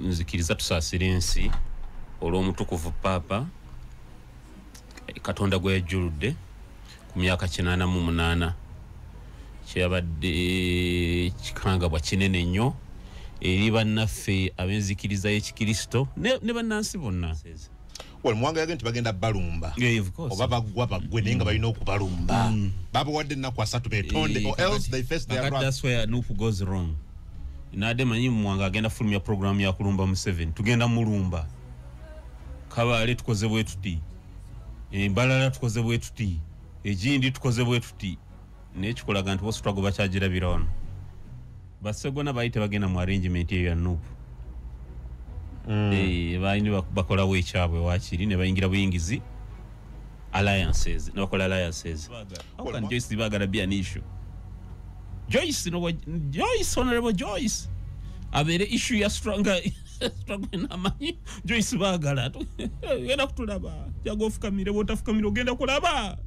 nzikiriza tusaasira ensi olw'omutukuvu Papa Katonda gwe yajjuludde ku myaka 88 kyabadde kikangabwa kinene nnyo eri bannaffe ab'enzikiriza y'Ekikristo ne bannansi bonna. Well, mwanga yagenti bagenda balumba. Yeah, of course. Oba bagwa bagwe nenga balina okubalumba. Baba wadde nnaku asatu betonde or else they face their wrath. That's where Nupu goes wrong. Inade manyi mwanga agenda fulumya program ya kulumba mu 7. Tugenda mulumba. Kabale tukoze bwe tuti. Embalala tukoze bwe tuti. Ejindi tukoze bwe tuti. Nekikolaga nti struggle bachagira birono. Basegona bayite bagenda mu arrangement ya Nupu. Baini bakola wekyabwe wakiri ne bayingira buyingizi alliances no bakola alliances. How can Joyce bagala be an issue? Joyce Honorable Joyce abere issue ya stronger na manyi Joyce bagala genda kutulaba jago fukamire botafukamire ogenda kulaba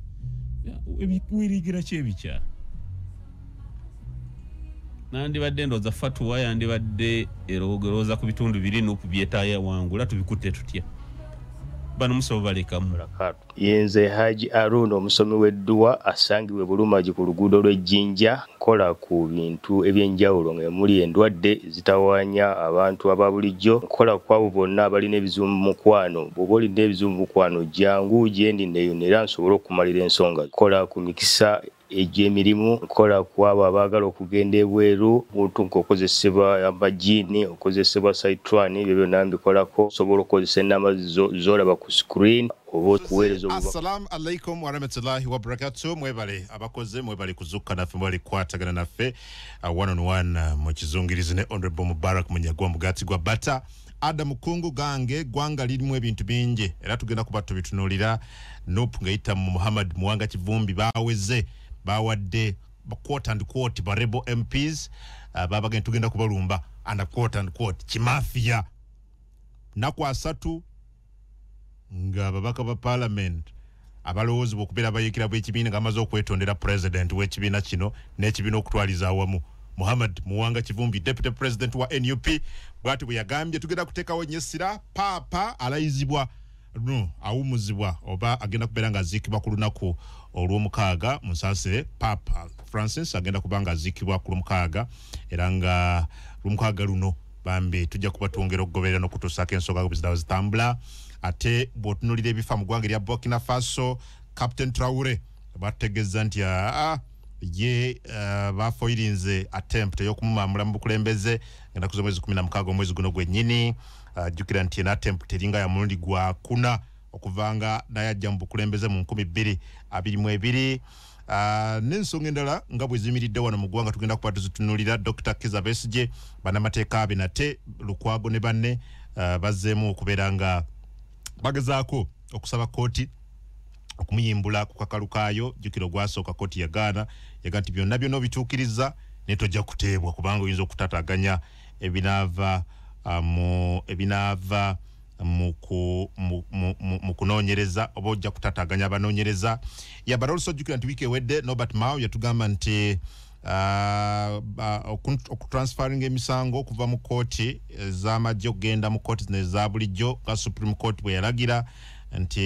ebikuwirigira kyebicha nandi badde ndoza fatuwa yandi badde erogeroza ku bitundu biri Nupu byetaya wangula tubikutte tutya bano musobo balekamu yenze Haji Arun omusomi w'edduwa asangibwe Bulumaji ku luguudo lw'Ejjinja nkola ku bintu ebyenjawulo ng'emuli endwadde zitawaanya abantu aba bulijjo nkola kwabo bonna abalina ebizibu mu mukwano bw'oba olina ebizibu mu mukwano jangu gyendi neeyonera nsobole okumalira ensonga kola ku mikisa egy'emirimu nkola kwabo abaagala okugenda ebweru muntu nk'okozesebwa amajini okozesebwa saitwani ebyo byonna mbikolako sobola okukozesa ennamba z'olaba ku screen oba okuweereza Assalamu alaikum wa rahmatullahi wa barakatuh. Mwebale abakoze mwebale kuzukka naffe mwebale kwatagana naffe one on one mu kizungirizi ne Honorable Mubarak Munyagwa mugati gwa bata Adam Kungu gange gwanga lirimu ebintu bingi era tugenda kuba tubitunulira Nupu ngayita mu Muhammad Muwanga Kivumbi baweze bawadde quote and quote barebo MPs babagenda tugenda kubalumba and quote and quote kimafia naku asatu nga babaka ba parliament abalowoozi bokubera bayikira bw'ekibiina ngamaze okwetondera president w'ekibiina kino n'ekibiina okutwaliza awamu Muhammad Muwanga Kivumbi deputy president wa NUP bwati bwe yagambye tugenda kuteekawo nyesira Papa alayizibwa awumuzibwa oba agenda kubeera nga aziikibwa ku lunaku olw'omukaaga Musaasire Papa Francis agenda kubanga aziikibwa ku lw'omukaaga era nga lw'omukaaga luno bambi tujja kuba twongera okugoberera n'okutuusaako ensonga bwe zitambula ate bw'otunuulira ebifa mu ggwanga erya Burkina Faso Captain Traore bategeeza nti ye bafoirinze attempt ey'okumumamula mu bukulembeze ngenda kuza mwezi 16 omwezi guno gwennyini jukira nti ena attempt eringa ya mulundi gwa kuna okuvanga naye ajja mu bukulembeze mu 2022 n'ensonga endala nga bwe zimiridde wano mu ggwanga tugenda kuba tuzitunulira Dr. Kizza Besigye bannamateeka be nate Lukwago ne banne bazzeemu okubeera nga bagezaako okusaba kooti okumuyimbula ku kakalu kaayo jukira gwasooka kooti yagaana yaga nti byonna byonna obituukiriza ne tojja kuteebwa kubanga oyinza okutataganya ebinaava mu kunoonyereza oba ojja kutataganya abanoonyereza yabala oluso jukira nti wiiki ewedde Norbert Mao yatugamba nti okutransferring emisango okuva mu kooti z'amagye okugenda mu kooti zino eza bulijjo nga Supreme Court bwe yalagira nti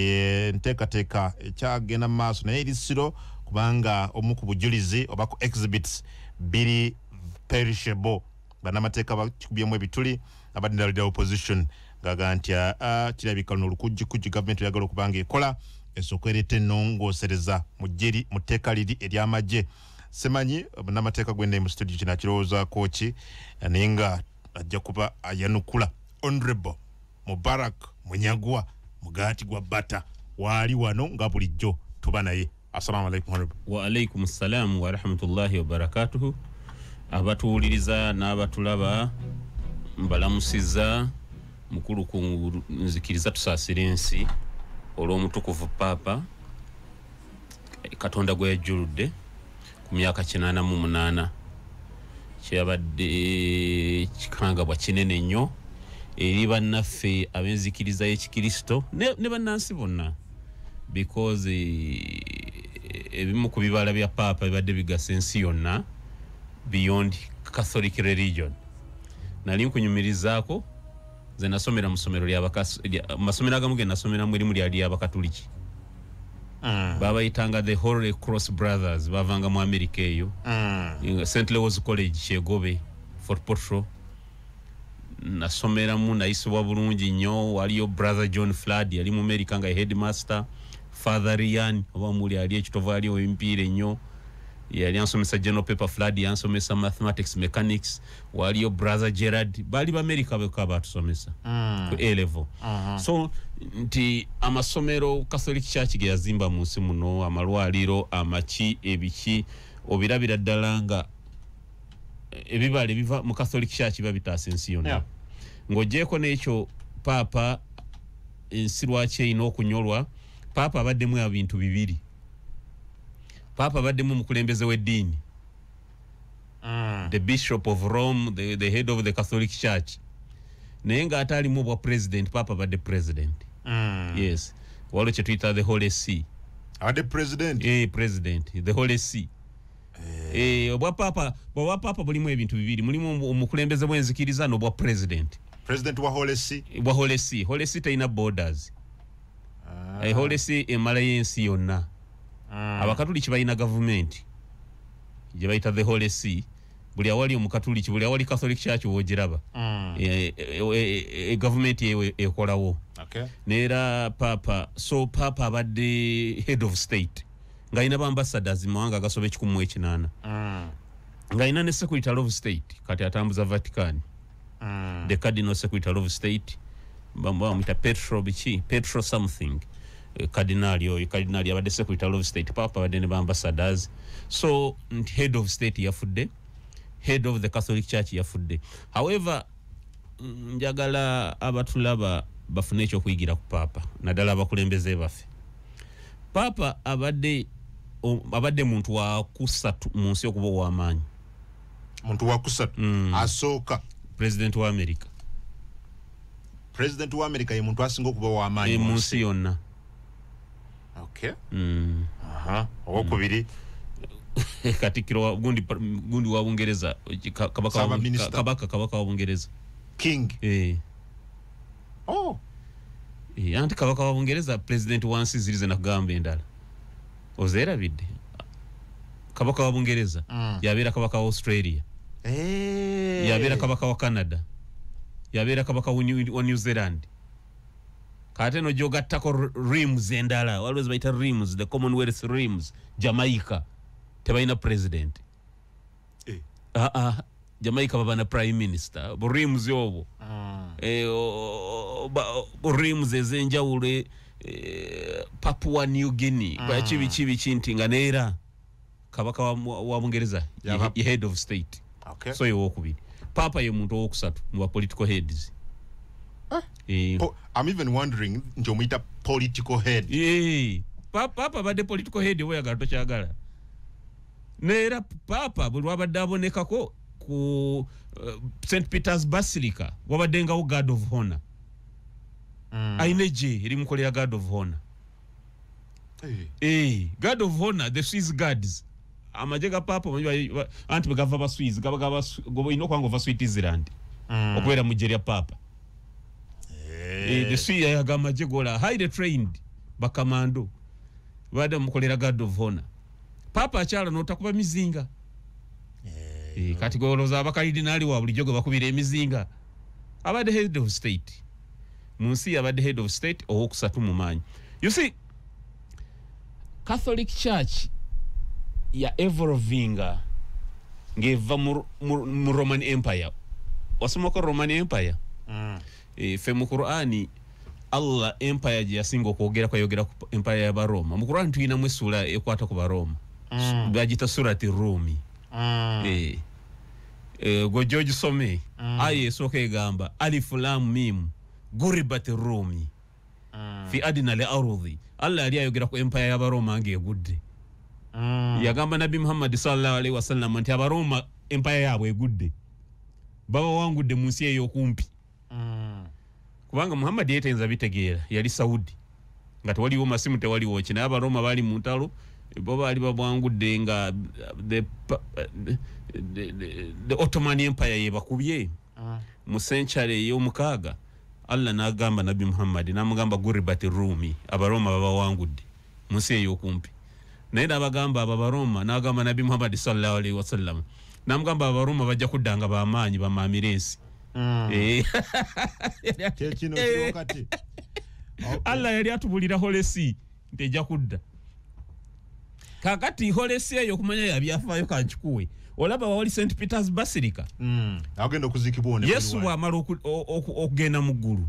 nteekateeka ekyagenda mu maaso naye erisiro kubanga omu ku bujulizi oba ku exhibits biri perishable bannamateeka bakikubyemu ebituli abadinalira opposition gaga nti kirabika luno olukujjukujju gavumenti oyagala okubanga ekola esooka ereeta ennongoosereza mu tteeka liri ery'amagye semanyi bannamateeka gwenda mu studio kino akirowoozaako ki naye nga ajja kuba ayanukula Honorable Mubarak Munyagwa mugati gwa bata wali wano nga bulijjo tuba naye. Assalamu alaikum Honorable. Wa alaikum assalam wa rahmatullahi wa barakatuhu. Abatuwuliriza n'abatulaba mbalamusiza mukulu ku nzikiriza tusaasira ensi olw'omutukuvu Papa Katonda gwe yajjuludde ku myaka 88 kyabadde kikangabwa kinene nnyo eri bannaffe ab'enzikiriza y'Ekikristo ne bannansi bonna because ebimu ku bibala bya Papa bibadde bigasa ensi yonna beyond Catholic religion. Nali nkunyumirizaako ze nasomera mu ssomero masomero agamu ge nasomera mu erimu lyali abakatuliki babayitanga the Holy Cross Brothers bavanga mu America eyo St. Leo's College Kyegobe Fort Portal nasomeramu nayisibwa bulungi nnyo waliyo brother John Flood yali mu America nga headmaster Father Ryan oba muli ali ekitovu ali oyimpiire nnyo yali ansomesa general paper Flood yansomesa mathematics mechanics waliyo brother Gerard bali ba America beka batusomesa ku A level so nti amasomero Catholic Church ge yazimba mu nsi muno amalwaliro amachi ebiki obirabira ddala nga ebibale biva mu Catholic Church babitaasa ensi yonna ng'ogyeko n'ekyo Papa ensi lwaki erina okunyolwa Papa abaddemu ebintu bibiri Papa abaddemu omukulembeze w'eddiini the Bishop of Rome the head of the Catholic Church naye ng'ate alimu obwa president Papa abadde president yes waliwo kye tuyita the Holy See abadde president president the Holy See obwa Papa bulimu ebintu bibiri mulimu omukulembeze bw'enzikiriza n'obwa president wa Holy See bwa Holy See Holy See teyina borders Holy See emala y'ensi yonna abakatuliki balina gavumenti gye bayita the Holy See buli awali omukatuliki buli awali Catholic Church wogiraba gavumenti yewe ekolawo neera Papa abadde head of state ng'alina ambassadors mu mawanga agasoba 108 ng'alina ne secretary of state kati atambuza Vatican the cardinal secretary of state bamwita Petro something cardinal abadde secretary of state Papa abadde ne ambassadors so head of state yafudde head of the Catholic Church yafudde however njagala abatulaba bafune ekyokuyigira ku Papa naddala abakulembeze baffe Papa abadde muntu wa kusatu mu nsi okuba ow'amaanyi muntu wa kusatu asooka president wa America ye muntu asinga okuba w'amaanyi mu nsi yonna owokubiri Katikkiro gundi wa Bungereza kabaka wa Bungereza king anti kabaka wa Bungereza president wa nsi ziri ze nakugamba endala ozerabidde kabaka wa Bungereza yabeera kabaka wa Australia yabeera kabaka wa Canada yabeera kabaka wa New Zealand kate no jogattako rims endala always baita rims the Commonwealth rims Jamaica tebalina president Jamaica babana prime minister rims obwo rims ezenjawulo Papua New Guinea bachibi kinti nga neera kabaka wa Bungereza ye head of state so yewokubiri Papa ye muntu owokusatu mu political heads I'm even wondering njomuyita political head Papa badde political head oyagala tokyagala neera Papa buli wabadde abonekako ku St. Peter's Basilica wabaddengawo guard of honor ayina gye eri mukolera guard of honor guard of honor the Swiss guards amaje ga Papa anti begava ba Swiss ino kwango va Switzerland okubeera mu gye lya Papa the Swiss yagamaje gola highly trained bakamando bada mukolera guard of honor Papa akyala n'otakuba mizinga kati goloza abakayidinali wa bulijjo gwe bakubira emizinga abadde head of state munsi abadde head of state owokusatu mu maanyi you see Catholic Church ya evolvinga ngeva mu Roman Empire wasoma ko Roman Empire fe mu Qur'ani Allah empire gye yasinga okwogera ku empire ya Baroma mu Qur'ani tuyina mu sura ekwata ku Baroma bagita surati Rumi go George some aye soka egamba alif lam mim guribat Rumi fi adna li ardi Allah ali ayogera ku empire ya Baroma ngegudde yagamba Nabi Muhammad sallallahu alaihi wasallam nti Abaroma empire yabwe egudde baba wangudde mu nsi eyo kumpi kubanga Muhammad yetenza bitegeera yali Saudi nga tewaliwo masimu tewaliwo kina Abaroma bali mu ntalo bo bali babwangudde nga the Ottoman Empire yebakubye mu century ey'omukaaga Allah n'agamba Nabi Muhammad n'amugamba guribati Rumi abaroma babawangudde munsi eyokumpi naye n'abagamba ababaroma n'agamba Nabi Muhammad sallallahu alaihi wasallam n'amugamba abaroma bajja kuddanga bamaanyi bamamiresi kino kati Allah yali atubulira Holesi ntejja kudda kakati Holesi eyo kumanya yabyafaayo kanchikuwe olaba wali St Peter's Basilica agenda okuzikibwa Yesu bw'amala okugenda mu ggulu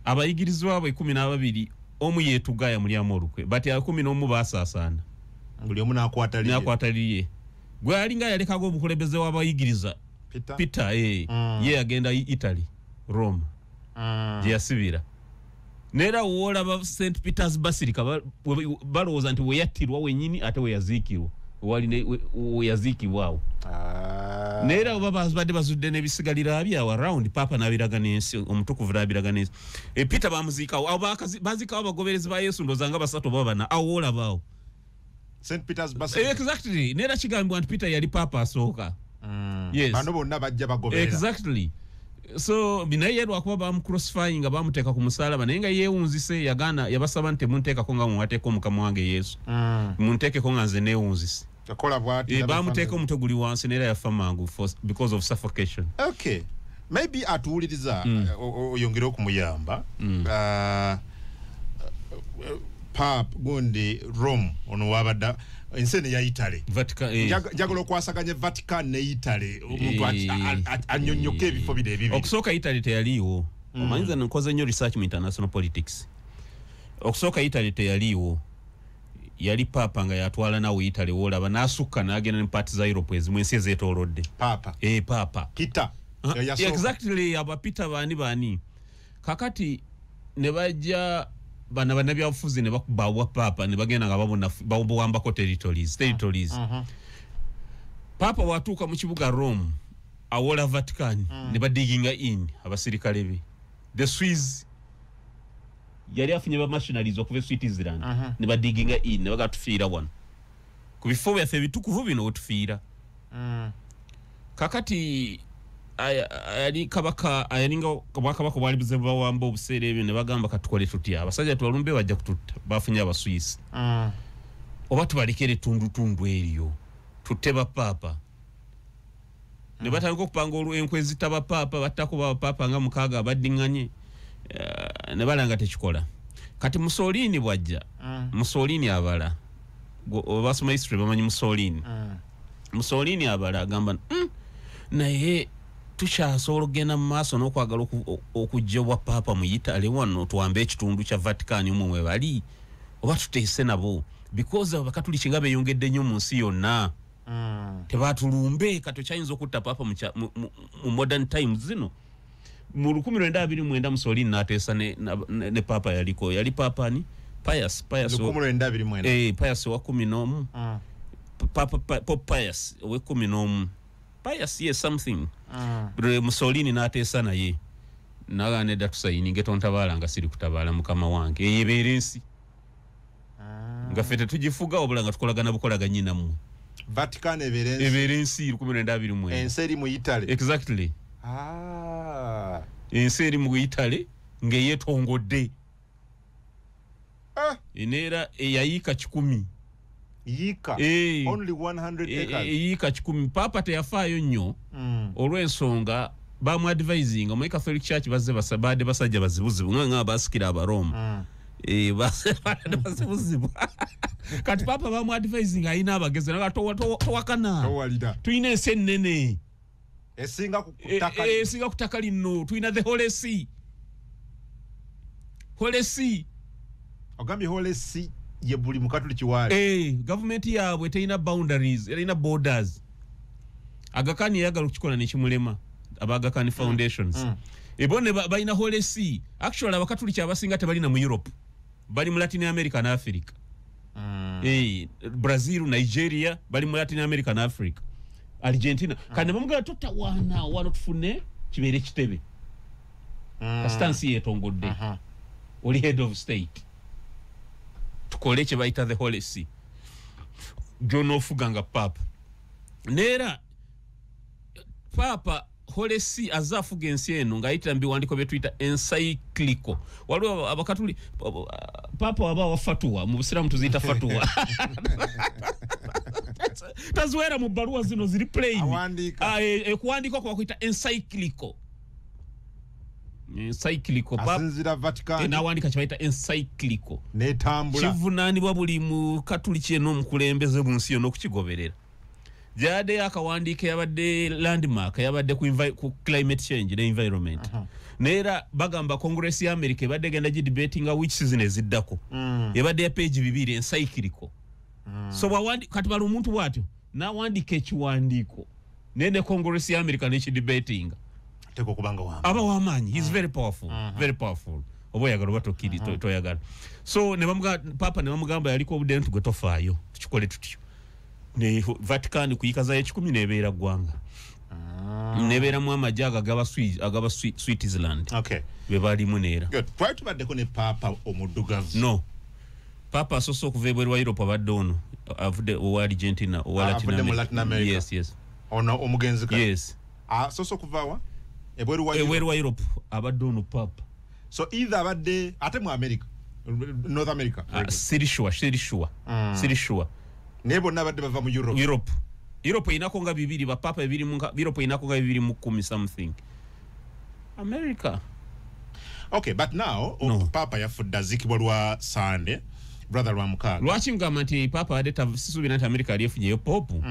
abayigirizwa bwe 12 omu yeetugaya mulyamu olukwe bati 11 baasaasaana buli omu n'akwataliye gwe alinga yalekago obukulembeze w'abayigiriza Peter ye agenda Italy Rome gye yasibira nera wolaba St Peter's Basilica balowooza nti weyattirwa wenyini ate weyaziikirwa weyazikibwawo nera baba badde bazudde n'ebisigalira byawo around papa n'abiraga n'ensi omutukuvu n'abiraga n'ensi Peter bamuziikawo abo bazikawo abagoberezi ba Yesu ndozanga basatu babana awo olabaawo St Peter's Basilica exactly nera kigambibwa nti Peter yali papa asooka yes bano bonna bajja bagoberera exactly so binaye lwakuba bamcrucifying bamuteeka ku musalaba naye nga yeewunzise yagana yabasaba nti munteekako nga mwateeka omukama wange Yesu munteekeko nga nze neewunzise akola bwati bamuteeka omutwe guli wansi neera yafa mangu because of suffocation. Okay, maybe atuwuliriza oyongere okumuyamba Pap gundi Rome ono wabadda ensene ya Italy Vatican jagala okwasaganya Vatican ne Italy omuntu anyonyoke ebifo bide ebibi okusooka Italy teyaliwo omanyiza nkoze nnyo research mu international politics okusooka Italy teyaliwo yali papa nga yatwala nawe Italy wolaba nasukka n'agenda ne party za Europe ezimu ensi ezeetoolodde papa papa Peter exactly aba Peter bani kakati ne bajja bana byafuzi ne bakubawa papa ne bagenda nga babowambako territories papa watuuka mu kibuga Rome awola Vatican ne badiginga in abasirikale be the Swiss yali afunye ba missionaries okuva Switzerland ne badiginga in ne bagatufiira wano ku bifo byaffe bitukuvu bino otufiira kakati ayali kabaka ayalinga kabaka bwali buzebu bawamba obuseere ebyo ne bagamba katukole tutya abasajja twalumbe bajja kututta bafunye abaswisi oba tubalekere tundu eriyo tuteba papa ne batandika okupanga enkwezi taba papa battako ba papa nga mukaaga abaddinganye ne balanga tekikola kati Mussolini bwajja Mussolini abala basoma history bamanyi Mussolini abala agamba naye tukyasobola okugenda mu maaso n'okwagala okuggyebwa papa mu Italy wano tuwambe ekitundu kya Vatican mwe bali oba tuteese nabo because abakatuliki nga beeyongedde nnyo mu nsi yonna tebatulumbe katokyayinza okutta papa mu modern times zino mu 1929 Mussolini n'ateesa ne papa yaliko yali papa ni Pius 1929 Pius wa 11 papa Pope Pius wa 11 Pius yes something Mussolini n'ateesa naye nagane datusayininge tontabaala nga siri kutabaala mukama wange eyebeera ensi nga fete tugifuga obula nga tukolagana bukolaganye nammwe Vatican ebeera ensi 1921 ensi eri mu Italy exactly ensi eri mu Italy ng'eyeetongodde eneera eyayiika 10 yika only 100 acres yika 10 papa teyafaayo nnyo olw'ensonga bamu advising omuli Catholic Church bazze basajja bazibuzibu nga basikira abaroma bazibuzibu kati papa bamu advising ayina abagezi naga towakana tuyina ensi ennene esinga kutaka lino tuyina the Holy See ogambye Holy See ye buli mukatuliki wali government yaabwe teina boundaries erina borders agakani yagala okukikola nekimulema abagakani foundations ebone balina Holy See actually abakatuliki abasinga tebalina mu Europe bali mu Latin America na Africa Brazil Nigeria bali mu Latin America na Africa Argentina kandi bamugala totawana wano tufune kibeere kitebe stansi yetongodde oli head of state tukole kye bayita the Holy See John ofuganga papa neera papa Holesi azafuga ensi eno ngayita mbiwandiko byetuyita encyclical waliwo abakatuli papa waba fatua mu Busilamu tuzita fatua tazwera mu baruwa zino ziri plain kuandika kwa kuita encyclical papa asinzira Vatican na wandika chaita encyclical netambula kivunani bwa buli mu katuliki eno mukulembeze bunsi yono kukigoberera jade akawandika yabadde landmark yabadde ku climate change ne environment nera bagamba Congress ya America yabadde genda debating which season eziddako yabadde ya page 2 encyclical so kati bali omuntu bwatyo na wandika ekiwandiko nene Congress ya America ne debating teko kubanga wa aba wamanyi he's very powerful very powerful oboyagala batokiri toyagala so ne bamuga papa ne bamugamba yaliko obudde tugotofaayo tukikole tutyo ne Vatican kuyikaza ekikumi nebeera gwanga nebeera mu amajaga agaba Switzerland be bali munera good try to badde ko ne papa omudugavu no papa soso okuvebwerwa Europe abadde ono avude owa Argentina owa Latin America yes ono omugenzi ka yes soso kuvawa ebwerwa Europe abadde ono papa so either abadde ate mu America North America siri sure nebo nabadde bava mu Europe inako nga bibiri ba papa bibiri mu Europe inako nga bibiri mu 10 something America okay but now papa yafudda zikibwa lwa Sunday brother lwa mukaga lwachi ngama nti papa adeta sisubi na America aliyefuje yo popu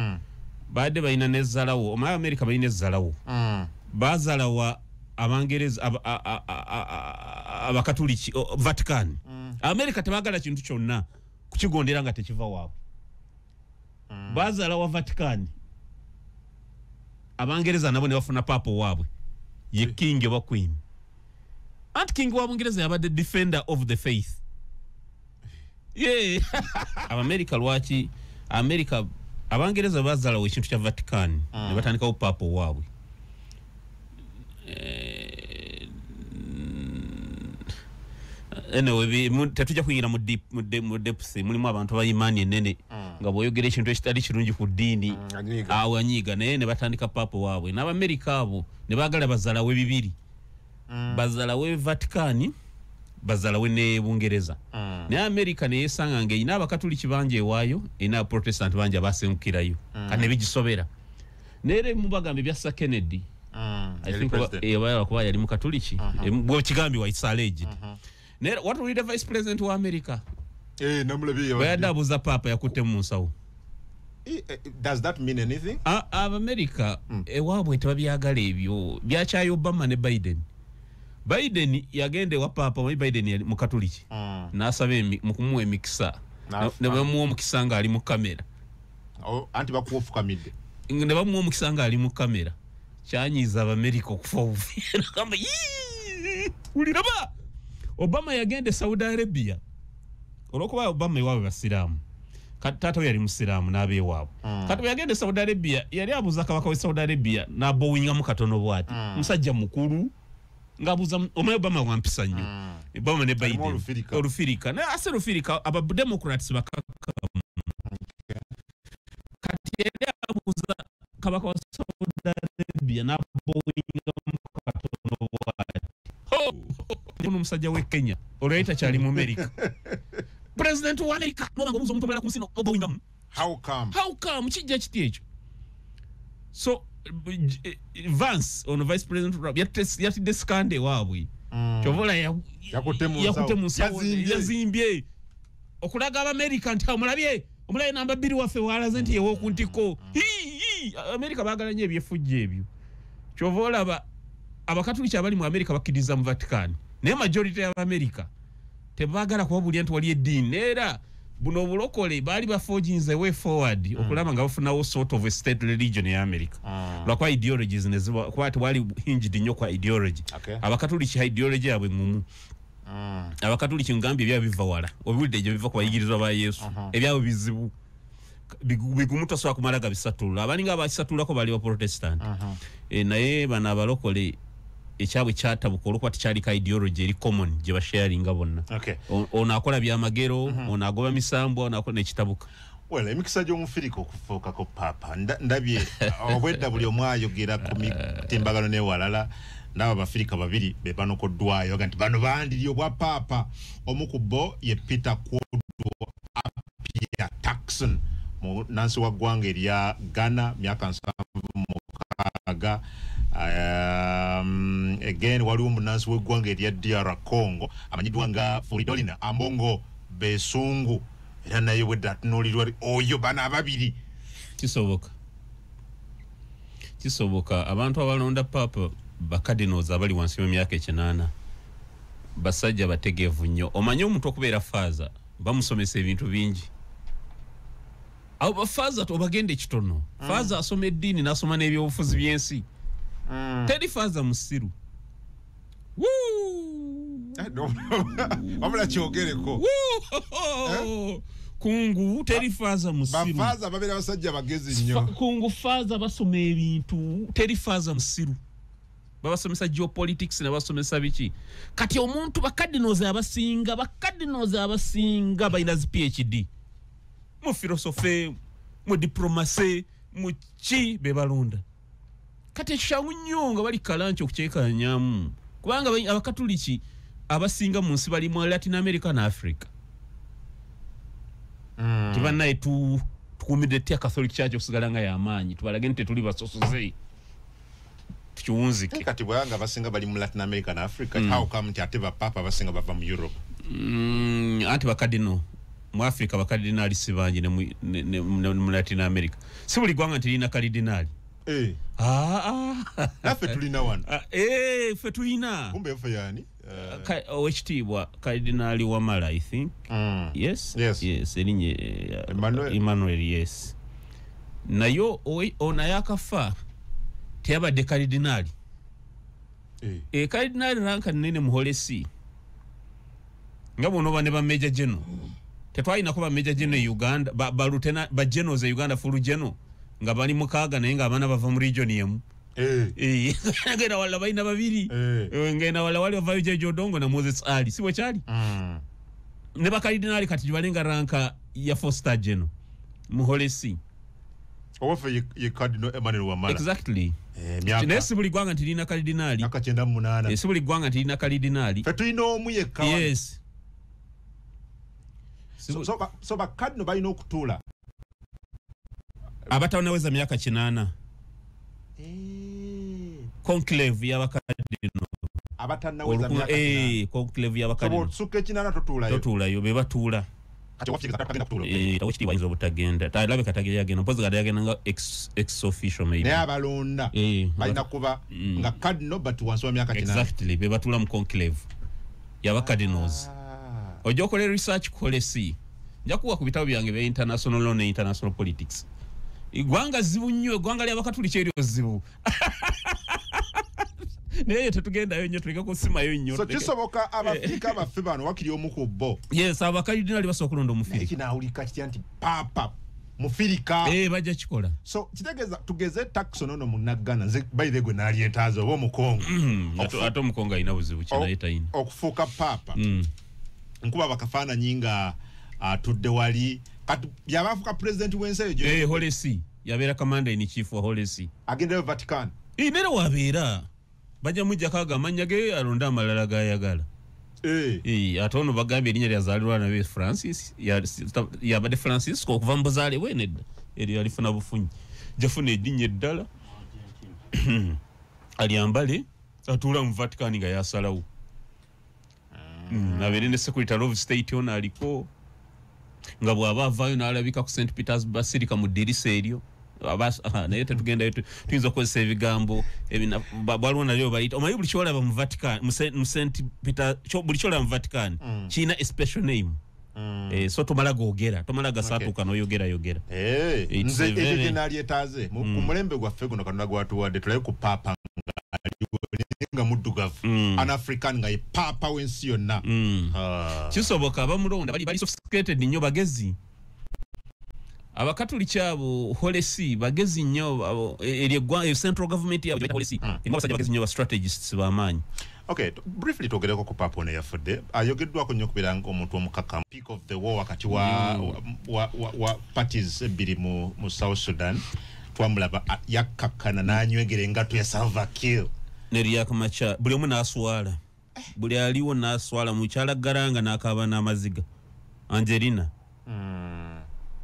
baade bayina nezalawo oma America bayina ezalawo bazalawa abangereza abakatuliki Vatican America tebagala kintu kyonna kukigondera nga tekiva waabo bazalawa Vatican abangereza nabo ne bafuna papa waabwe ye king wa queen Aunt king wa Bungereza yabadde defender of the faith America lwachi America abangereza bazalawo ekintu kya Vatican ne batandikawo papa waabwe anyway tetujja kuyingira mu depth mulimu abantu bayimani enene nga boyogera ekintu ekitali kirungi ku ddiini awo anyiga naye ne batandika papa waabwe n'Abamerika abo ne baagala bazalawe bibiri bazalawe Vatican bazalawe ne Bungereza ne America ne yesanga nge ina abakatuliki banje ewaayo ina Protestant banje abasengukirayo kane bigisobera nere mubagambe bya Kennedy I think kuba yali mukatuliki bwo kigambi wa isaleji nere what will the vice president wa America namulabi bayadabuza papa yakutte mu nsawo does that mean anything America ewabwe tebabyagala ebyo byakyayo Obama ne Biden yagende wa papa wa Biden yali mukatuliki nasabe mukumuwe mikisa ne bamuwa mukisa nga ali mu kamera anti bakuofu kamide ne bamuwa mukisa nga ali mu kamera kyanyiza America okufa obufi kama uliraba Obama yagende Saudi Arabia olokuba Obama iwawe basiramu tato yali musiramu nabe wabo kati yagende Saudi Arabia yali abuza kabaka wa Saudi Arabia na bowinga mu katono bwati musajja mukuru ngabuza Obama wampisa nnyo Obama ne Biden olufirika na ase olufirika aba Democrats bakaka kati yali abuza kabaka wa Saudi Arabia na bowinga mu katono bwati Nuno musajja we Kenya oleta chali mu America president wa America noba ngomuzo mutobera ku sino obowinga how come kijja kiti ekyo so Vance on vice president yati deskande wabwe chovola yakutemusa yazimbye okulaga America nti omulabye omulaye namba 2 waffe walaze nti yewo kuntiko America bagalanye ebyefujje ebyo chovola abakatuliki abali mu America bakiriza mu Vatican ne majority ya America tebagala kuba buli nti wali eddiini era buno bulokole bali ba forging the way forward okulaba nga bafuna sort of a state religion ya America lwa ideologies neziba kwati wali hinged nnyo kwa ideology abakatuliki ideology yabwe ngumu abakatuliki ngambye bya biva wala obulde je biva kwa yigirizwa ba Yesu ebyabo bizibu bigumuta so akumalaga bisatula abalinga abasatulako bali ba Protestant naye bana balokole ekyabwe kyatabuka olwokuba tekyalika ideology eri common gye basharinga bonna ono akola byamagero ono agoba misambo ono akola nekitabuka Well, emikisa gy'omufiriko okufuukako papa ndabye obwedda buli omu ayogera ku mitimbagano n'ewalala n'abo abafirika babiri be banokoddwayo nti bano bandiri obwa papa omu ku bo ye Peter Kwodo Appiah Turkson munansi wa ggwanga erya Ghana myaka 76 again waliwo munansi w'eggwanga erya DR Congo amanyiddwa nga Fridolina Ambongo Besungu era naye wedda atunuulirwa oyo bana ababiri kisoboka abantu abalonda papa bakadinoza abali wansi y'emyaka 8 basajja bategeevu nnyo omanye omuntu okubeera faaza bamusomesa ebintu bingi abo bafaaza tobagende kitono faaza asoma eddiini n'asoma n'ebyobufuzi by'ensi teri faaza musiru wabula kyogereko kungu teri faaza musiru bafaaza babeera basajja bagezi nnyo kungu faaza basoma ebintu teri faaza musiru babasomesa geopolitics ne basomesa biki kati omuntu bakadinoza abasinga balina zi PhD mu philosophy mu diplomacy mu ki be balonda kati ekishangu nnyo nga bali kalanchi okukyekannyamu kubanga abakatuliki abasinga mu nsi bali mu Latin America na Africa tibanaye tukumide tia Catholic Church okusigala nga y'amaanyi tubalage nti tuli basosoze tukiwunzike kati bwanga basinga bali mu Latin America na Africa how come nti ate bapapa basinga bava mu Europe anti bakadino mu Africa bakadinali sibanji ne mu Latin America si buli gwanga nti lina kalidinali nafe tulina wano fe tulina kumbe efe yani owekitiibwa kalidinali Wamala I think yes erinye Emmanuel yes nayo ona yakafa teyabadde kalidinali kalidinali ranka nene muholesi nga bono ne ba Major General tetwalina ko ba Major General Uganda ba lieutenant ba generals Uganda full general nga bali mukaaga naye nga abana bava mu region yemu ngena wala baina babiri ngena wala wali bava Jeje Odongo na Moses Ali sibo kyali ne ba kalidinali kati balenga ranka ya 4-star general muholesi ofe ye Cardinal Emmanuel Wamala exactly nesi buli gwanga nti lina kalidinali akachenda mu 8 esi buli gwanga nti lina kalidinali fe tulina omu yekka yes so ba Cardinal balina okutuula abatanaweza myaka 8 conclave y'abakadino abatanaweza myaka 8 conclave y'abakadino so suke 8 totulayo be batuula kati wafika katagenda kutuula tawekitiibwa ayinza obutagenda talabe katagenda mpozi gada yagenda nga ex official maybe naye abalonda balina kuba nga Cardinal but wansi wa myaka 8 exactly be batuula mu conclave y'abakadinozi ojja okola research policy njakuwa ku bitabo byange bya international law ne international politics igwanga zibu nnyo igwanga ly'abakatuliki eryo zibu naye tetugenda nnyo tuleka kusimayo nnyo so kisoboka abafirika abaffe bano wakiri omu ku bo yes abakalidinali basobola okulonda omufirika kinawulika kitya nti papa mufirika bajja kikola so kitegeeza tugeze Turkson ono munaggana nze bayire gwe nalyetaaza oba omukongo ate omukongo alina buzibu kinayetayina okufuuka papa nkuba bakafaananyi nga atudde wali kati yabafuka president w'ensi eyo Holesi yabeera commander in chief wa Holesi agendeyo Vatican nere wabeera bajja mujja kaga amanya ge alonda amalala gayagala ate ono bagambye erinnya lyazaalirwa nabe Francis yabadde Francisco okuva mu buzaale bwenedda eryo alifuna bufunyi jafuna eddinya eddala alyambale atuula mu Vatican nga yasalawo abeere ne secretary of state ono aliko nga bw'aba avaayo n'alabika ku St Peter's Basilica mu ddirisa eryo naye tetugendayo tuyinza okukozesa ebigambo bwaliwo nalyo bayita omanyi buli kyolaba mu Vatican mu St Peter buli kyolaba mu Vatican kiina a special name so tomala googera tomala gasaatuuka n'oyogerayogera nze ekyo gye nalyetaaze ku mulembe gwaffe guno Katonda gwatuwadde tulabe ku paapa nga muddugavu an-African nga ye paapa w'ensi yonna kisoboka abamulonda bali sophisticated nnyo bagezi abakatuliki abo Holesi bagezi nnyo eri central government yabo Holesi basajja bagezi nnyo ba strategists b'amaanyi. Okay, briefly togereko ku papo ne yafudde ayogeddwako nnyo kubeera ng'omuntu omukaka peak of the war wakati wa parties ebbiri mu South Sudan twamulaba yakkakana n'anywegera engatto ya Salva Kiir Riek Machar buli omu n'aswala buli aliwo n'aswala mukyala Garanga n'akaaba n'amaziga Angelina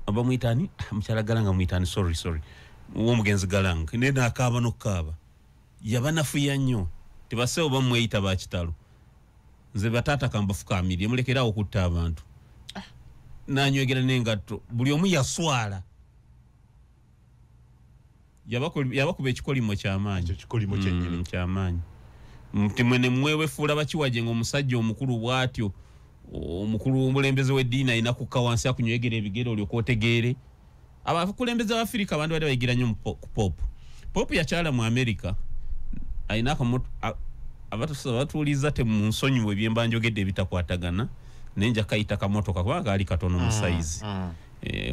abamuyitani mukyala Garanga muyitani sorry omugenzi Garanga ne n'akaaba n'okkaaba yabanafuya nnyo tebaseo bamweyita ba kitalo nze batata kambafukamiri mulekera okutta abantu nanywegera n'engatto buli omu yaswala yabakuba ekikolimo ky'amaanyi ky'amaanyi mtimwene mwewe fuula bakiwaje ng'omusajja omukulu bw'atyo omukulu omulembeze w'eddiini alina kukka wansi akunywegera ebigere olyoka otegeere abakulembeze ba Afirika abantu badde bayigira nnyo ku Popu yakyala mu America alina akamoto abatuuliza mu nsonyiwe ebyemba njogedde ebitakwatagana nenja kayita kamotoka kubanga ali katono mu saizi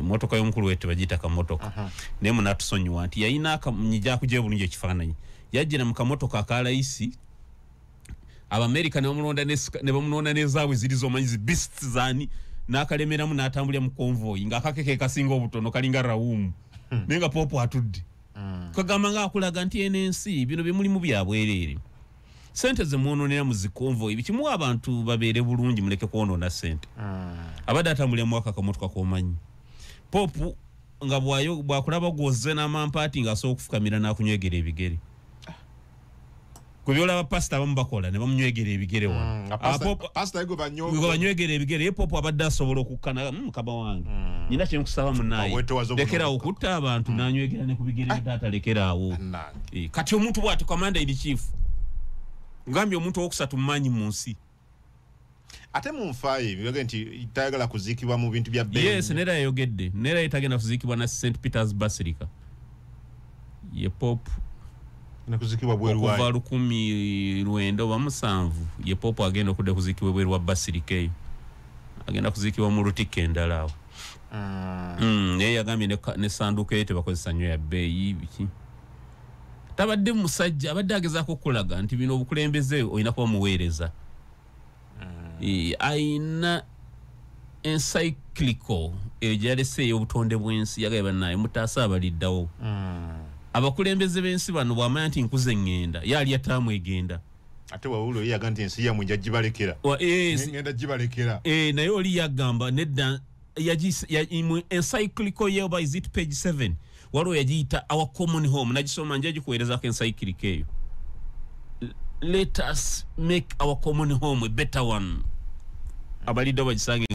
motoka y'omukulu wetu bagita kamotoka naye munatusonyiwa nti yayina nyija kujja bulungi ekifaananyi yajjira mu kamotoka akalaisi Abamerika ne bamulonda n'ezaabwe ziri z'omanyizi beasts zaani n'akalemeramu n'atambulira mu convoy ng'akakeke kasinga obutono kalinga rawumu naye nga Popu atudde kagamba ng'akulaga nti eno ensi bino bye mulimu bya bwereere sente ze mwononera mu zikonvoyi bikimu abantu babeere bulungi muleke kwonoona sente abadde atambulira mu akamotoka k'omanyi Popu nga bwakulaba gwoze n'amampaati ng'asobola okufukamira n'akunywegera ebigere kubyolaba pasita abamu bakola ne bamunywegera ebigere wano banywegera ebigere ye Popu abadde asobola okukkana mukama wange nina kye nkusaba munaaye lekerawo okutta abantu n'anywegera ne ku bigere taata lekeraawo kati omuntu bw'ati commander in chief ngambye omuntu owokusatu mumaanyi mu nsi ate mu nfaaye byoge nti tayagala kuziikibwa mu bintu bya bbeeyi yes nera yayogedde nera yetagenda kuziikibwa na St Peter's Basilica ye Popu nakuzikibwa bweru wayo okuva 1907 ye Popu agenda okudde kuziikibwa bweru wa Basilica eyo agenda kuziikibwa mu Lutikko endala awo naye yagambye ne sanduuko ye tebakozesa nnyo ya bbeeyi biki tabadde musajja abadde agezaako okulaga nti bino obukulembeze olina kuba muweereza ayina encyclical eyo gyalese ey'obutonde bw'ensi yagaye bannaye mutaasa abaliddawo abakulembeze b'ensi bano bw'amanya nti nkuze ngenda yaali ataamu egenda ate wawulo yaga nti ensi yamwe nja gibalekera ngenda gibalekera naye oli yagamba nedda mu encyclical ye oba is it page 7 waliwo yagiyita our common home nagisoma nja gikuweerezako encyclical eyo let us make our common home a better one abalidde bagisange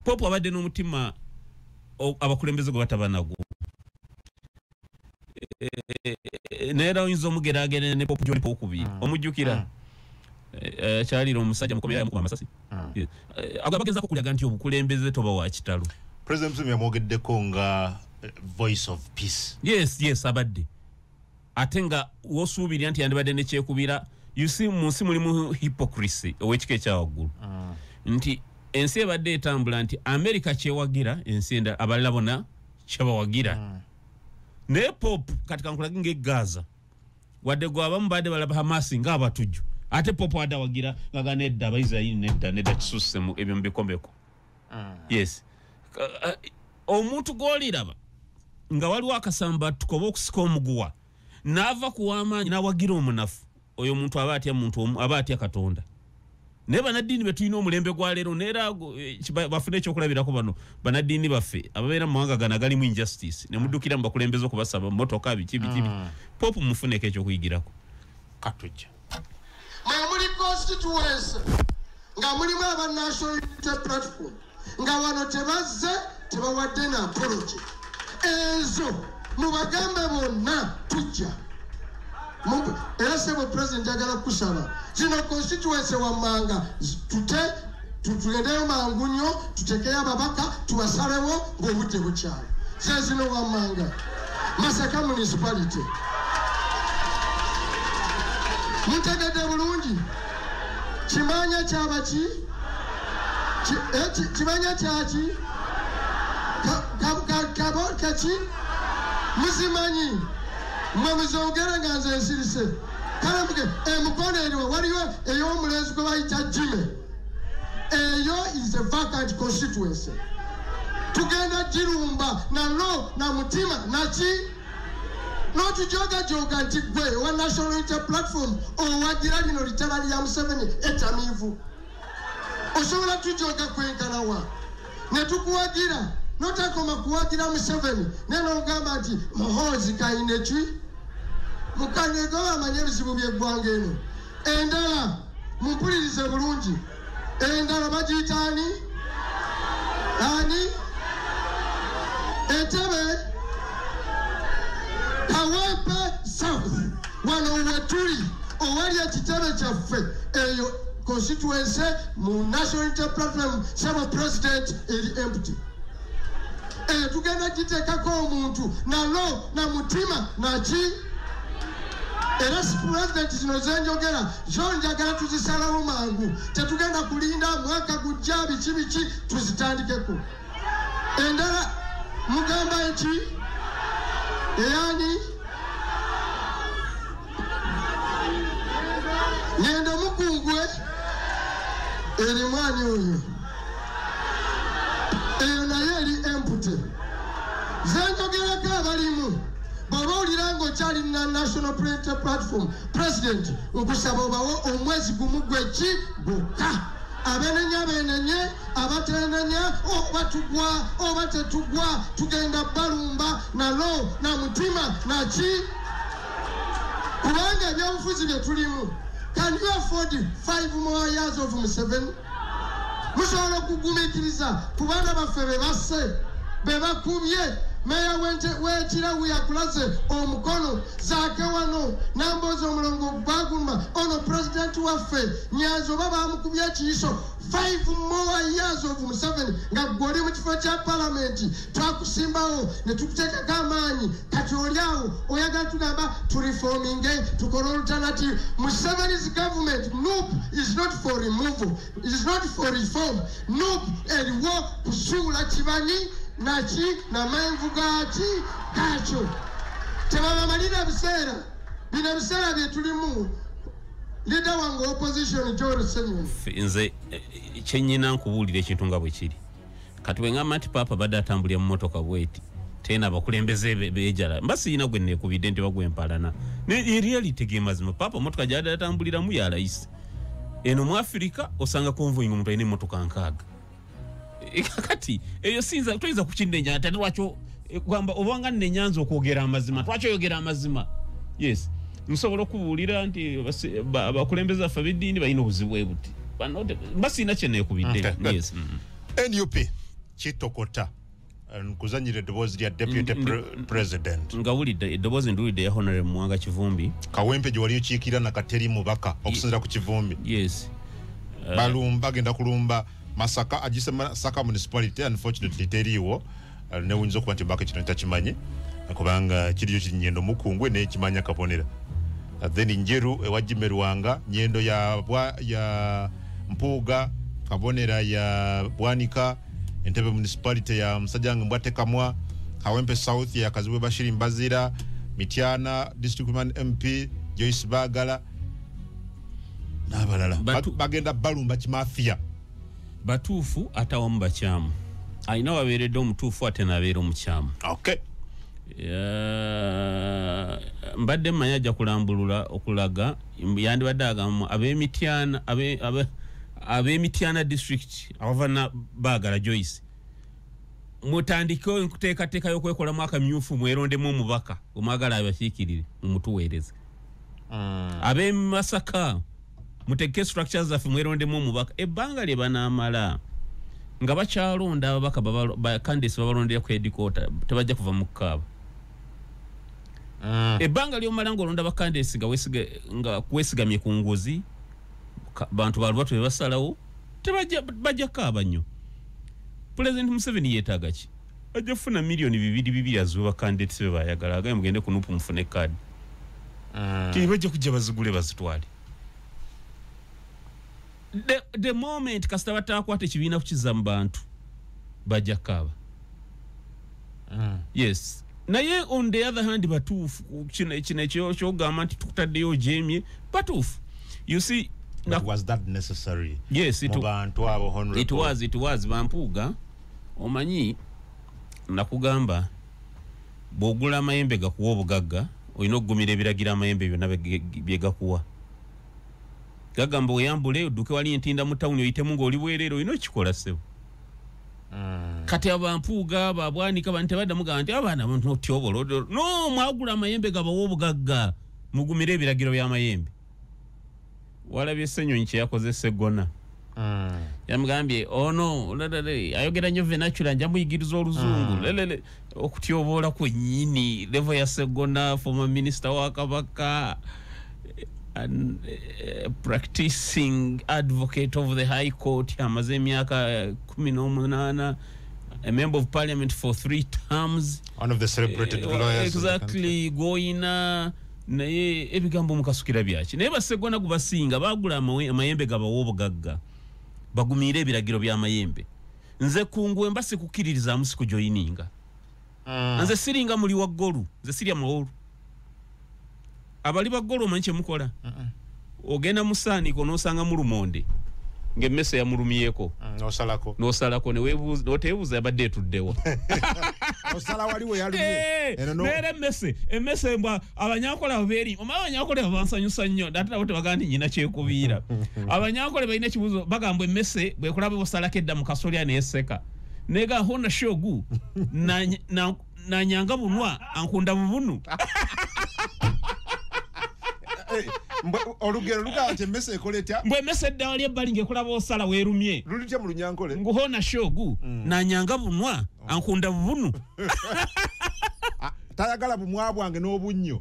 Popu abadde n'omutima abakulembeze gwe bataba nagwo naye era oyinza omugeragere ne Popu gy'olipo okubiri omujjukira kyalira omusajja mukomera yamukuba amasasi abagezaako okulaga nti obukulembeze toba wa kitalo President Museveni yamwogeddeko nga voice of peace yes abadde ate nga wosuubirira nti yandibadde nekyekubira you see mu nsi mulimu hypocrisy ow'ekika ekyawaggulu nti ensi ebadde etambula nti America kyewagira ensi endala abalala bona kyebawagira naye Popu kati kankulage ng'Egaza wadde gwe abamu badde balaba Hamasi ng'abatujju ate Popu adde awagira nga nedda Abaisirairi nedda kisusse mu ebyo mu bikombeko yes omuntu gw'oliraba nga waliwo akasamba tukoba okusika omuguwa n'ava kuw'amaanyi n'awagira omunafu oyo omuntu aba atya muntu omu aba atya Katonda naye bannaddiini be tulina omulembe gwa leero neera bafune ekyokulabirako bano bannaddiini baffe ababeera mu mawanga gano agalimu injustice ne muddukira mu bakulembeze okubasaba mu motoka biki Popu mufuneko ekyokuyigirako katujja muli constituency nga mulimu aba National Unity Platform nga wano tebazze tebawadde na apology ezo mubagambe bonna tujja era sebo president jagala kusaba zino constituency wammanga tugendeyo mangu nnyo tutekeyo ababaka tubasalewo ng'obudde bukyali zezino wammanga Masaka municipality muntegedde bulungi kimanya kyabaki kimanya kyaki kachi muzimanyi mwe muzogera nga nze nsirise kale muge emukono eriwo waliwo ey'omulenzi gwe bayita Jime eyo is a vacant constituency tugenda girumba na mutima naki n'otujogajoga nti gwe wa National Unity Platform owagira lino litala lya Museveni etamiivu osobola tujoga kwenkanawa ne tukuwagira notakoma kuwagira Museveni neno ogamba nti muhozi kaine ki mukanyego amanye ebizibu by'eggwanga eno endala mumpulirize bulungi endala bagiyitaani ani Entebbe Kawempe South wano wetuli owali ekitebe kyaffe eyo constituency mu National Unity Platform saba president eri empty tugenda giteekako omuntu nalo na mutima naki era president zino zenjogera zo njagala tuzisalawo mangu tetugenda kulinda mwaka gujja biki tuzitandikeko endala mugamba eki eyani ngenda mukungwe eri mwani oyo eyo naye eri empute zenjogerako abalimu bw'oba olira ng'okyali na National Unity Platform president nkusaba obawo omwezi gumu gweki gwokka abenenye abatenenya oba tetugwa tugenda balumba nalo na mutima naki kubanga ebyobufuzi bye tulimu. Can you afford 5 more years of Museveni? Musobola okugumikiriza ku baana baffe be basse be bakubye meya w'ekirawu yakulaze omukono zaake wano namboza omulongo baguma ono president waffe Nyanzi oba bamukubye ekiyiso 5 more years of Museveni nga gwoli mu kifo kya palamenti twakusimbawo ne tukuteekako amaanyi kati oli awo oyagala tugamba tureforminge tukole alternative. Museveni's government NUP is not for removal, it is not for reform. NUP eriwo kusuula kibanyi naki na menvu gaki kakyo tebabamalira biseera bino biseera bye tulimu. Leader wange opposition George Senyonyi nze kyenyina nkubuulira ekintu nga bwe kiri kati wengamba nti papa badde atambulira mu motoka bweti tena abakulembeze bejala mbasiina gwe neekubidde nti bagwempalana reality ge mazima papa motoka gyadde atambuliramu ya layisi eno mu Afirika osanga konvoying omuntu alina emmotoka 6 kati eyo sinza toyinza kukindenya ate lwakyo kwamba obanga nenyanza okwogera amazima twakyoyogera amazima yes nsobola okubuulira nti abakulembeze affe b'eddiini balina obuzibu ebuti mbasiina kye neekubidde yes NUP kitokota nkuzanyira eddoboozi lya deputy president nga wulidde eddoboozi ndiwulidde ya Honorable Mwanga Kivumbi Kawempe gye wali okiikira nakateri mubaka okusinzira ku Kivumbi yes balumba genda kulumba Masaka agise Masaka municipality unfortunately teriiwo newunyiza okuba nti mbaka kino takimanyi kubanga kiriyo kinyendo mukungwe nekimanya kabonera then Njeru ewajimerwanga nyendo ya Mpuuga kabonera ya Bwanika Entebbe municipality ya Musajjange Mbwatekamwa Kawempe South ya Kazibwe Bashiri Mbazira Mityana district man MP Joyce Bagala n'abalala bagenda balumba kimafia batuufu atawamu bakyamu alina wabeeredde omutuufu ate n'abeera omukyamu okay mbadde mmanyi ajja kulambulula okulaga yandibadde agamba ab'Emityana district abava baagala Joyce mutandikewo enkuteekateeka y'okwekolamu akamyufu mwerondemu omubaka omwagala abakiikirire mumutuweereze ab'e Masaka muteeke structures zaffe mwerondemu omubaka ebbanga lye banaamala nga bakyalonda ababaka candidates babalondera ku headquarter tebajja kuva mu kukaaba ebbanga ly'omala ng'olonda bacandidates nga kwesigamye ku nguzi bantu balubatu bebasalawo bajja kaaba nnyo. President Museveni yeetaaga ki ajja kufuna milioni 2 aziwe bacandidates be bayagala agaye mugende ku NUP mufune kaadi bajja kujja bazigule bazitwale. The moment kasita bataakwata ekibiina kukiza mu bantu bajja kaaba Yes. Naye on the other hand batuufu kino kyogamba nti tukutaddeyo Jamie batuufu. You see, was that necessary? Yes, it was Bampuuga. Omanyi nakugamba bw'ogula amayembe gakuwa obugagga olina okugumira ebiragira amayembe byonna bye gakuwa. Gagamba oyambule odduke wali entinda mu tawuni oyitemu ng'oli bwereere olina okikola ssebo. Kati Abampuuga babwanika bani tebadda mugamba nti abaana notyobola no mwagula amayembe gabawa obugagga mugumire ebiragiro by'amayembe. Walabye Ssenyonyi kye yakoze Sseggona. Yamugambye ono ayogera nnyo Venachula nja muyigiriza oluzungu lelele okutyoboola kwennyini level ya Sseggona former minister wa Kabaka and practicing advocate of the High Court amaze emyaka 18 a member of parliament for 3 terms, one of the celebrated lawyers exactly going naye ebigambo mukasukira byaki naye Basseggona gubasinga bagula amayembe gabawo obugagga bagumire ebiragiro by'amayembe. Nze kungwe mbase kukiririza amusiku joininga. Nze siringa muli wa golu, nze sirya mawolu. Abali ba golu manche mukola. Ogenda musani kono sanga mu Lumonde. Ngemmese ya mulumiyeko. No salako ne webuza otebuza abadde tuddewo. Osala waliwo yalumye. Nere emmese mbwa abanyakola baberi. Abanyakola bansanyusa nnyo. Data bote bagandi nyina kyekubira. Abanyakola bayina kibuzo bagambwe emmese bwe kulabe osala kedda mu kasolya ne eseka. Nega hona shogu na nyanga bunwa ankunda bubunu. Olugero luganje mese ekoleta mbwe mese dawali ebbali ngekulaba osala werumye lulitya mu Lunyankole nguhona shogu na nyanga bunwa ankunda bubunu tayagala bumwa bwange n'obunnyo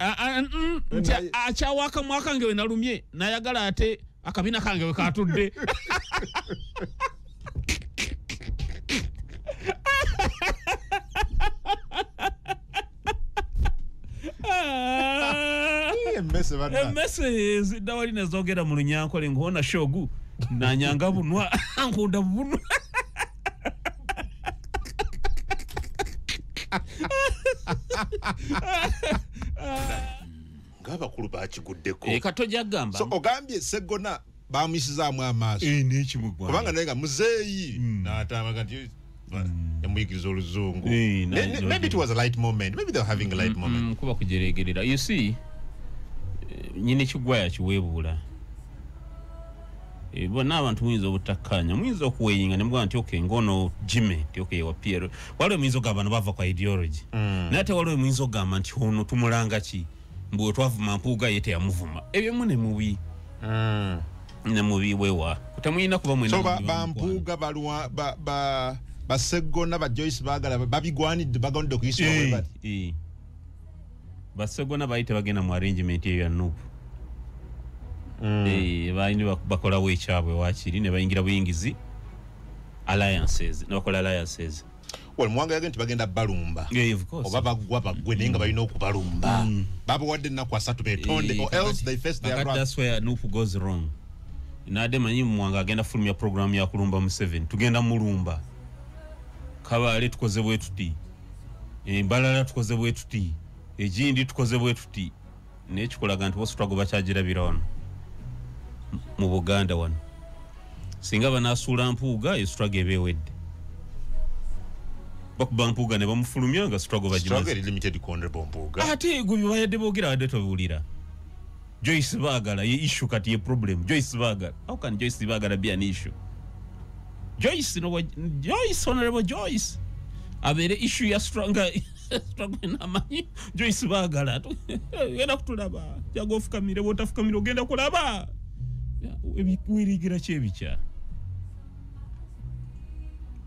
akyawaka mwaka nge we nalumye nayagala ate akabina kange we katudde. Emmese dawali nezogera mu Lunyankole ngona shogu na nyanga bunwa ankunda bunu. Ngaba kulu bakiguddeko. Katojja gamba. So ogambye Sseggona bamwisizaamu amaaso. N'eki mugwa. Kubanga nenga muzeeyi n'atamaga nti yamuyigiriza oluzungu. Maybe it was a light moment. Maybe they were having a light moment. Kuba kujeregerera. You see, nyine kigwa ya kiwebuula. Bonna abantu muyinza obutakkaanya muyinza okuweyinga ne mugamba nti okay ngono Jimmy nti okay wa Pierre waliwo muyinza ogamba bava kwa ideology naye ate waliwo muyinza ogamba nti ono tumulanga ki mbwe twavuma Mpuuga ye teyamuvuma ebyemu ne mubi ne mubi wewa kutamuyina kuba mwena so Bampuuga balwa Basseggona ba Joyce bagala babigwanidde bagonde okuyisibwa bwe bati Basseggona bayite bagenda mu arrangement eyo ya Nuupu. Baini bakola wekyabwe wakiri ne bayingira buyingizi alliances ne bakola alliances. Well mwanga yagenti bagenda balumba. Yeah, of course. Oba bagwa bagwe nenga balina okubalumba. Baba wadde naku asatu betonde or else they face their wrath. That's where Nuupu goes wrong. Nade manyi mwanga agenda fulumya program ya kulumba mu 7 tugenda mulumba. Kabale tukoze bwe tuti. Mbalala tukoze bwe tuti. Ejindi tukoze bwe tuti. Nekikolaga nti bosi twago bakyagira birawono. Mu Buganda wano singa banasuula Mpuuga struggle ebewedde bakuba Mpuuga ne bamufulumya nga struggle bagimaze struggle limited ku Honorable Mpuuga ate gwe bayadde boogera wadde tobulira Joyce Baagala ye issue kati ye problem Joyce Baagala how can Joyce Baagala be an issue Joyce Honorable Joyce abere issue ya struggle namanyi Joyce Baagala genda kutulaba jago ofukamire botafukamire ogenda kulaba ebikuwirigira kyebikya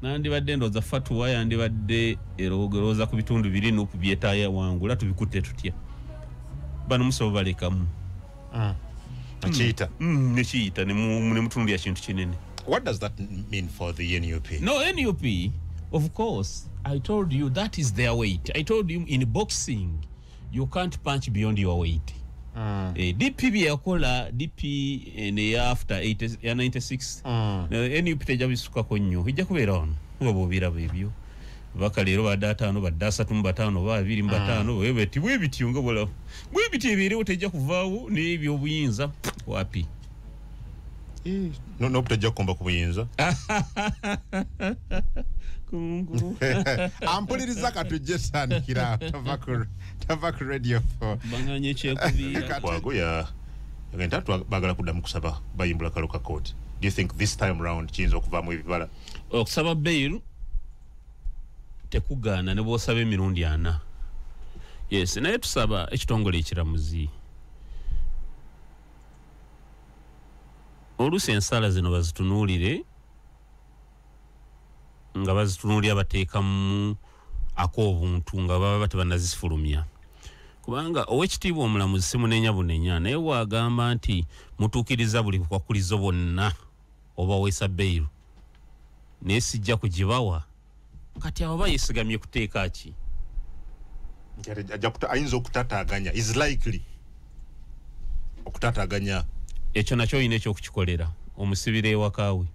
nandi badde ndoza fatuwa yandi badde erogeroza ku bitundu biri Nuupu byetaaya wangula tubikutte tutya bano musobo balekamu achita nekiyita ne mutundu ya kintu kinene. What does that mean for the NUP? No, NUP, of course, I told you that is their weight. I told you in boxing you can't punch beyond your weight. DP yakola DP ne after 96 NUP tejabisuka ko nnyo hijja kubeera ono obo bira bebyo baka leero badde 5 badde 3 mu 5 oba 2 mu 5 webeti webiti nga bola webiti ebirewo tejja kuvaawo n'ebyo obuyinza wapi no kutajja kukomba ku buyinza kungu ampuliriza katujje sandikira tava ku radio 4 banganye kyekubira kwago ya ngentatu bagala kuddamu kusaba bayimbula kaluka court. Do you think this time round kiyinza okuvaamu ebibala okusaba bail tekugaana ne bw'osaba emirundi 4 yes naye tusaba ekitongole ekiramuzi oluusi ensala zino bazitunuulire nga bazitunuulira bateekamu ak'obuntu nga baba tebanazifulumya kubanga owekitiibwa omulamuzi simunenya bunenya naye bw'agamba nti mutuukiriza buli bukwakulizo bonna obaweesa bail naye sijja kugibawa kati abo bayesigamye kuteeka ki ayinza okutataaganya is likely okutataaganya ekyo nakyo olina ekyokukikolera omusibira ewakaawe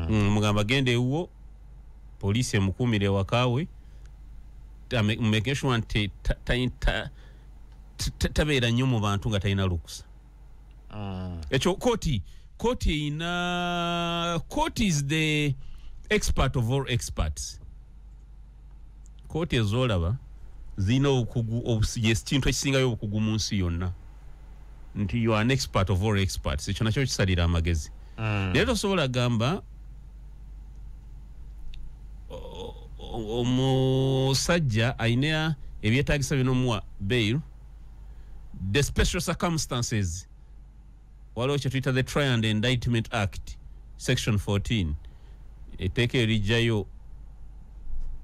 mugamba genda ewuwo poliisi emukuumira ewakaawe make sure nti tabeera nnyo mu bantu nga talina lukusa ekyo kooti eyina kooti is the expert of all experts kooti ezoolaba zirina obukugu kintu ekisingayo obukugu mu nsi yonna nti you are an expert of all experts ekyo nakyo kisalira amagezi naye tosobola gamba omusajja ayina ebyetaagisa binomuwa bail the special circumstances waliwo kye tuyita the Trial and Indictment Act section 14 eteeka erijjayo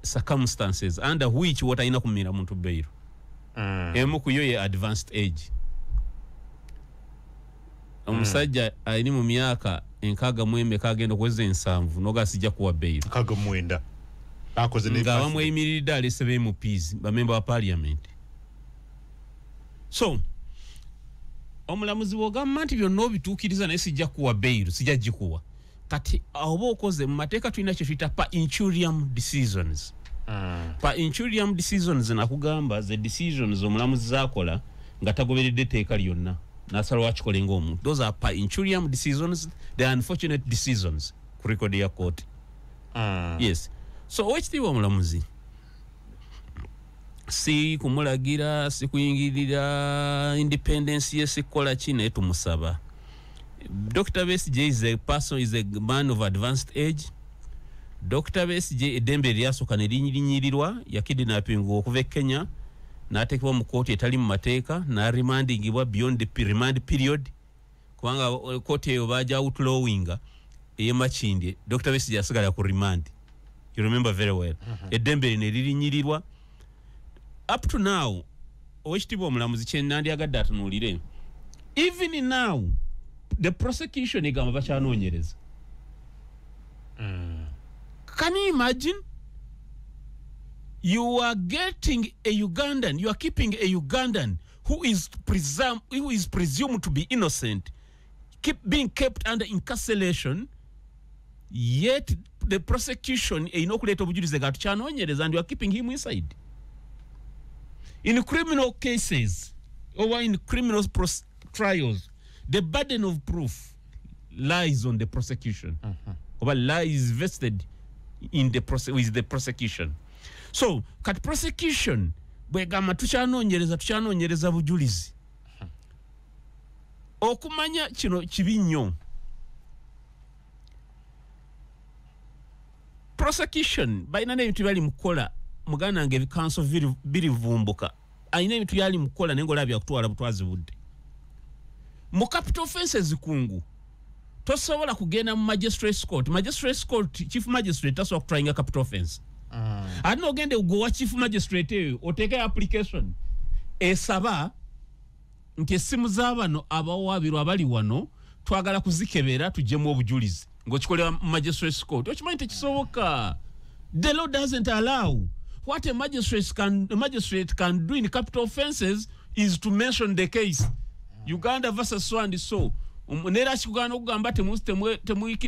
circumstances under which wotalina kumira muntu bail emu ku yo ye advanced age omusajja alini mu myaka 6 kagenda okuweza 7 noga sijja kuwa bail 9 akoze ne nga bamweyimiridde alese be MPs bamemba wa parliament so omulamuzi bw'ogamba nti byonna obituukiriza naye sijja kuwa bail sijja gikuwa kati oba okoze mu mateeka tulina kye tuyita pa incuriam decisions pa incuriam decisions nakugamba ze decisions omulamuzi zaakola nga tagoberedde etteeka lyonna n'asalawo akikole ng'omuntu those are pa incuriam decisions they are unfortunate decisions ku record ya court yes so owekitiibwa omulamuzi si kumulagira si kuyingirira independence ye sikola ki naye tumusaba Dr. Besigye is a man of advanced age. Dr. Besigye eddembe lyasooka ne linnyirirwa yakidnappingwa okuva e Kenya n'ateekebwa mu kooti etali mu mateeka n'arimandingibwa beyond the remand period kubanga kooti eyo baaja outlawinga eye Makindye Dr. Besigye yasigala ku remand. You remember very well. Eddembe ne linnyirirwa up to now owekitiibwa omulamuzi kye nandyagadde atunuulire even now the prosecution igamba bakyanoonyereza. Can you imagine? You are getting a Ugandan, you are keeping a Ugandan who is presumed to be innocent, being kept under incarceration, yet the prosecution inoculate obujulizi ga tukyanoonyereza and you are keeping him inside. In criminal cases or in criminal trials, the burden of proof lies on the prosecution. Or lies vested in with the prosecution. So, kat prosecution bwegamba tukyanoonyereza bujulizi. Okumanya kino kibi nnyo. Prosecution balina n'ebintu byali mukola muganda nge council birivumbuka. Ayina ebintu byali mukola naye ng'olaba byakutwala butwazi budde. Mu capital offenses kungu tosobola kugenda mu magistrates court chief magistrate tasobola kutwayinga capital offense ate n'ogende gwewa chief magistrate eyo oteeka application esaba nti essimu z'abano abawaabirwa abali wano twagala kuzikebera tujjemu obujulizi ng'okikolera mu magistrates court okimanyi tekisoboka. The law doesn't allow. What a magistrate can do in capital offenses is to mention the case Uganda versus so and so. nera kigano okugamba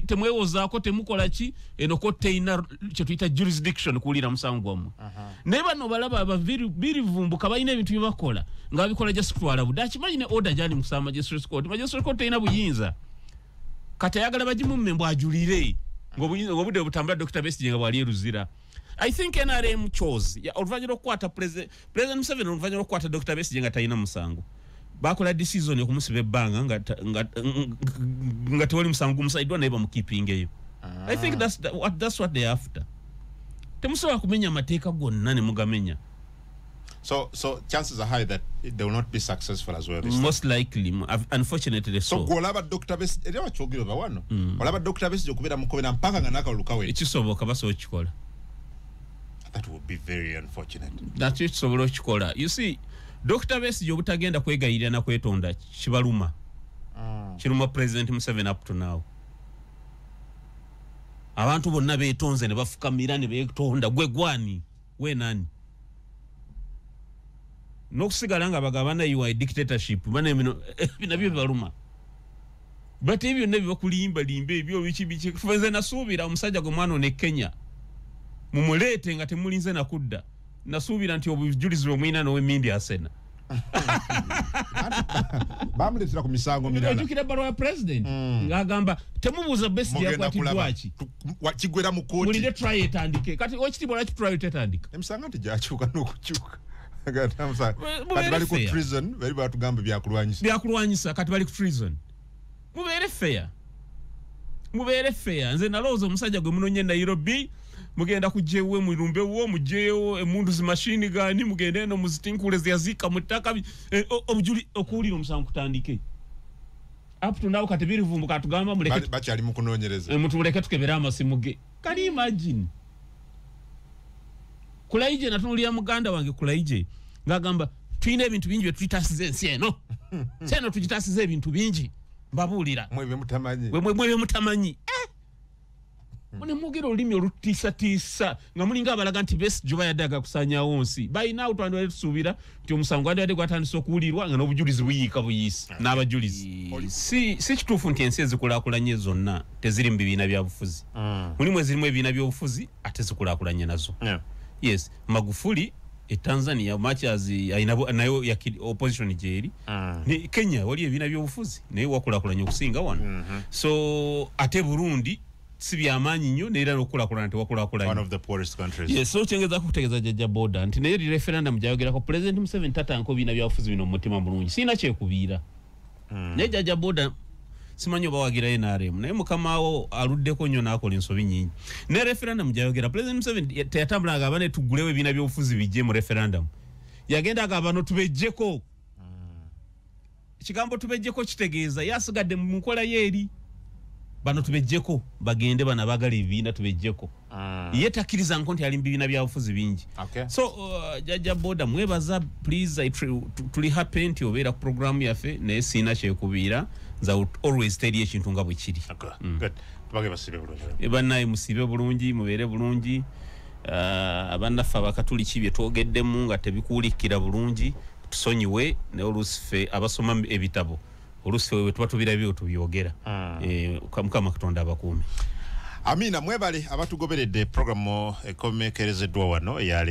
temwewozaako temukola ki eno ko teina kye tuyita jurisdiction kuwulira musango omwe naye bano balaba ababirivumbuka balina ebintu byebakola nga babikola just kutwala budde akimanyi ne order gyali mu kusaba magistrate court teina buyinza kati ayagala bagimumme mbw ajulire ng'obudde butambula Dr. Besigye nga bwali eruzira. I think NRM chose oluvannyuma okukwata President Museveni oluvannyuma okukwata Dr. Besigye nga talina musango bakola decision okumusiba ebbanga nga tewali musango gumusaiddwa naye bamukipingeyo. I think that's what they after. Temusobola kumenya amateeka gonna ne mugamenya. So chances are high that they will not be successful as well. Most likely, unfortunately so. So golaba Dr. Besigye era wachogero bawano. Golaba Dr. Besigye okubera mukobera mpaka nga nakalukawe. Ekisoboka basobola kikola. That would be very unfortunate. That's it sobola kikola. You see, Dr. Besigye obutagenda kwegayirira na kwetonda kibaluma. Kiruma President Museveni up to now. Abantu bonna beetonze ne bafukamira ne beetonda gwe gwani we nani. Nokusigala nga bagabana you dictatorship bana binabyo baluma. But ebyo ne bibakulimba limbe ebyo biki kufanze nasuubira omusajja gwe mwana ne Kenya. Mumulete nga temulinze nakudda. Nasuubira nti obujulizi bw'omwina nowe Mindi Asena. Bamuletera ku misango mirala. Ejukira baro ya president. Ngagamba temubuuza Besigye yakwatiddwa ki. Kigwera mu kooti. Mulinde try etandike. Kati okitibola ki try etandike. Emisanga nti gyakyuka n'okukyuka. Kati bali ku treason bali batugamba byakulwanyisa kati bali ku treason. Mubeere fair. Nze nalowooza omusajja gwe munonye Nairobi mugenda kujewe mulumbe wo mujeyo emundu zi machine gani mugende no muzitinkule ziyazika mutaka obujuli okuwulira omusango kutandike. Up to now kati birivumbuka tugamba muleke bakyali mu kunonyereza. Mutuleke tukebera amasimu ge. Kali imagine. Kulaije natunulira muganda wange Kulaije ngagamba twine ebintu bingi bye twitasize ensi eno. Seno tugitasize ebintu bingi mbabulira. Mwebe mutamanyi. Mwebe mutamanyi. Mune mugero olimi olutisa nga mulinga abalaga nti Besigye bayadaga kusanya wonsi. By now twandwale tusubira nti omusango ade gwatandise okuwulirwa nga n'obujulizi buyika buyisi n'abajulizi. Si kituufu nti ensi ezikulakulanye zonna teziri mu bibiina bya bufuzi. Mulimu ezirimu ebibiina by'obufuzi ate zikulakulanye nazo. Yes, Magufuli Tanzania much as nayo ya opposition jeri ni Kenya wali ebibiina by'obufuzi naye wakulakulanye okusinga wano. So ate Burundi sibya amanyi nnyo neera okulakulana nti wakulakulanye. One of the poorest countries. Yes, so kyengeza kutegeeza Jajja Boda nti naye referendum jayogera ko President Museveni tatanko bina byabufuzi bino mutima mulungi sina kyekubiira. Naye Jajja Boda simanyi oba wagira NRM naye mukamawo aluddeko nnyo n'akola ensobi nnyingi. Ne referendum jayogera President Museveni teyatambula agamba ne tugulewo ebibiina by'obufuzi bijje mu referendum. Yagenda agamba no tubejjeko. Ekigambo tubejjeko kitegeeza yasigadde mu nkola yeeri. Bano tubejjeko bagende bana bagala ebibiina tubejjeko. Ye takkiriza nti ali mu bibiina byabufuzi bingi. So Jajja Boda mwebaza please tuli happy nti obeera ku program yaffe naye siina kyekubiira nza always tell you ekintu nga bwe kiri. Good. Tubage basibe bulungi. Bannaye musibe bulungi mubeere bulungi. Abannaffe abakatuli kibye twogeddemu nga tebikuulikira bulungi tusonyiwe ne olusife abasoma ebitabo. Olusife we tuba tubirabyo tubyogera. Mukama Katonda abakuume. Amina mwebale abatugoberedde programu ekomekerezeddwa wano yale